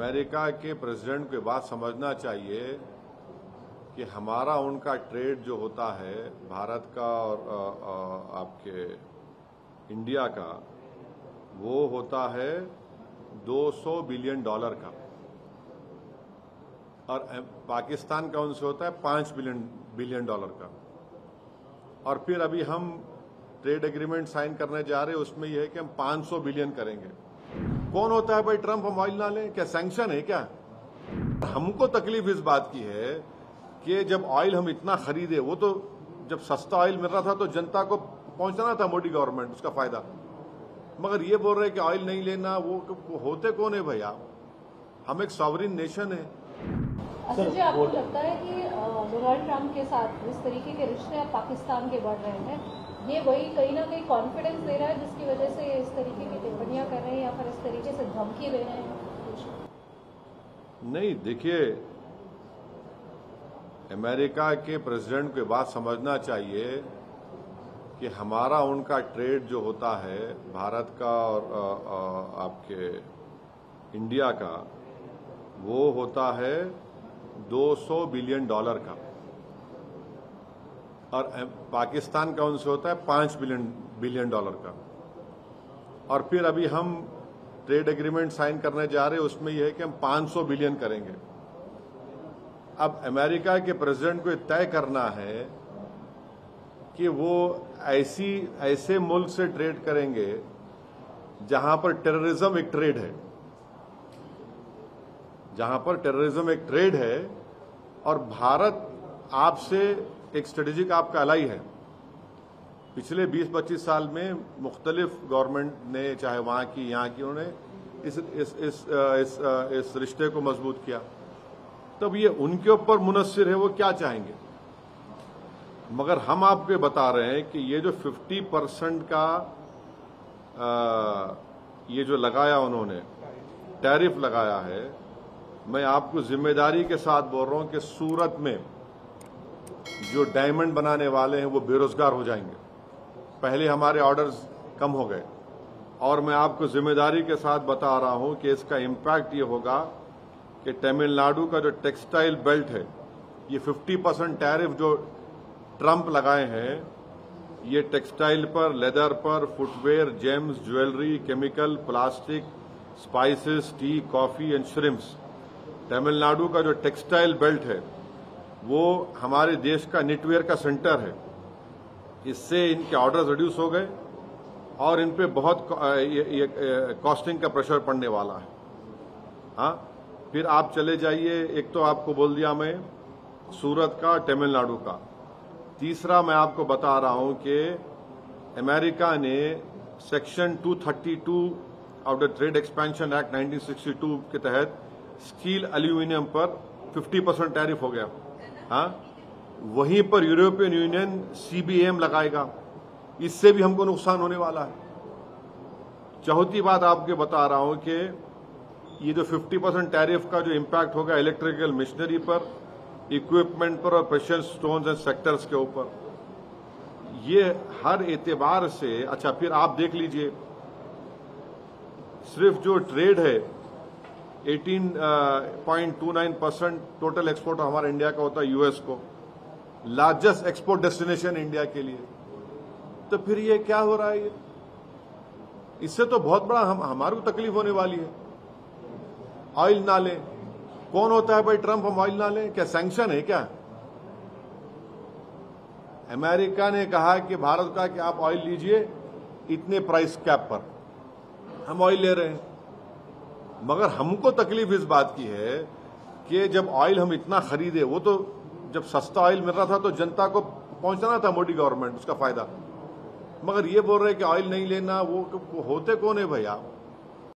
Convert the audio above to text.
America के president को ये बात समझना चाहिए कि हमारा उनका ट्रेड जो होता है भारत का और आपके इंडिया का, वो होता है $200 बिलियन का, और पाकिस्तान का उनसे होता है $5 बिलियन का। और फिर अभी हम ट्रेड एग्रीमेंट साइन करने जा रहे हैं, उसमें यह है कि हम 500 बिलियन करेंगे। कौन होता है भाई ट्रंप हम ऑयल ना लें? क्या सैंक्शन है क्या? हमको तकलीफ इस बात की है कि जब ऑयल हम इतना खरीदे, वो तो जब सस्ता ऑयल मिल रहा था तो जनता को पहुंचाना था मोदी गवर्नमेंट, उसका फायदा। मगर ये बोल रहे हैं कि ऑयल नहीं लेना, वो होते कौन है भैया? हम एक सॉवरिन नेशन है। अच्छा जी, आपको लगता है कि डोनाल्ड ट्रंप के साथ जिस तरीके के रिश्ते अब पाकिस्तान के बढ़ रहे हैं, ये वही कहीं ना कहीं कॉन्फिडेंस दे रहा है जिसकी वजह से इस तरीके की टिप्पणियां कर रहे हैं या फिर इस तरीके से धमकी दे रहे हैं? नहीं, देखिए, अमेरिका के प्रेसिडेंट को बात समझना चाहिए कि हमारा उनका ट्रेड जो होता है भारत का और आपके इंडिया का, वो होता है $200 बिलियन का, और पाकिस्तान का उनसे होता है $5 बिलियन का। और फिर अभी हम ट्रेड एग्रीमेंट साइन करने जा रहे हैं, उसमें यह है कि हम 500 बिलियन करेंगे। अब अमेरिका के प्रेसिडेंट को तय करना है कि वो ऐसे मुल्क से ट्रेड करेंगे जहां पर टेररिज्म एक ट्रेड है, जहां पर टेररिज्म एक ट्रेड है, और भारत आपसे एक स्ट्रेटेजिक आपका अलाई है। पिछले 20-25 साल में मुख्तलिफ गवर्नमेंट ने, चाहे वहां की यहाँ की, उन्होंने इस रिश्ते को मजबूत किया। तब ये उनके ऊपर मुनस्सिर है, वो क्या चाहेंगे। मगर हम आपको बता रहे हैं कि ये जो 50% का ये जो लगाया उन्होंने, टैरिफ लगाया है, मैं आपको जिम्मेदारी के साथ बोल रहा हूं कि सूरत में जो डायमंड बनाने वाले हैं वो बेरोजगार हो जाएंगे। पहले हमारे ऑर्डर्स कम हो गए, और मैं आपको जिम्मेदारी के साथ बता रहा हूं कि इसका इम्पैक्ट ये होगा कि तमिलनाडु का जो टेक्सटाइल बेल्ट है, ये 50% टैरिफ जो ट्रंप लगाए हैं, ये टेक्सटाइल पर, लेदर पर, footwear, James, jewellery, chemical, plastic, spices, T, coffee and shrimps. Tamil Nadu का जो टेक्सटाइल बेल्ट है वो हमारे देश का निटवेयर का सेंटर है। इससे इनके ऑर्डर्स रिड्यूस हो गए और इन पे बहुत कॉस्टिंग का प्रेशर पड़ने वाला है। हाँ, फिर आप चले जाइए, एक तो आपको बोल दिया मैं सूरत का, तमिलनाडु का। तीसरा मैं आपको बता रहा हूं कि अमेरिका ने section 232 of the trade expansion act 1962 के तहत स्टील एल्यूमिनियम पर 50% टैरिफ हो गया। हाँ, वहीं पर यूरोपियन यूनियन CBAM लगाएगा, इससे भी हमको नुकसान होने वाला है। चौथी बात आपको बता रहा हूं कि ये जो 50% टैरिफ का जो इम्पैक्ट होगा इलेक्ट्रिकल मशीनरी पर, इक्विपमेंट पर और प्रेशियस स्टोन्स एंड सेक्टर्स के ऊपर, ये हर एतबार से। अच्छा, फिर आप देख लीजिए, सिर्फ जो ट्रेड है 18.29% टोटल एक्सपोर्ट हमारा इंडिया का होता है यूएस को, लार्जेस्ट एक्सपोर्ट डेस्टिनेशन इंडिया के लिए। तो फिर ये क्या हो रहा है? ये इससे तो बहुत बड़ा हमारे को तकलीफ होने वाली है। ऑयल ना लें, कौन होता है भाई ट्रंप हम ऑयल ना लें? क्या सैंक्शन है क्या? अमेरिका ने कहा कि भारत का कि आप ऑयल लीजिए इतने प्राइस कैप पर, हम ऑयल ले रहे हैं। मगर हमको तकलीफ इस बात की है कि जब ऑयल हम इतना खरीदे, वो तो जब सस्ता ऑयल मिल रहा था तो जनता को पहुंचाना था मोदी गवर्नमेंट, उसका फायदा। मगर ये बोल रहे हैं कि ऑयल नहीं लेना, वो होते कौन है भैया?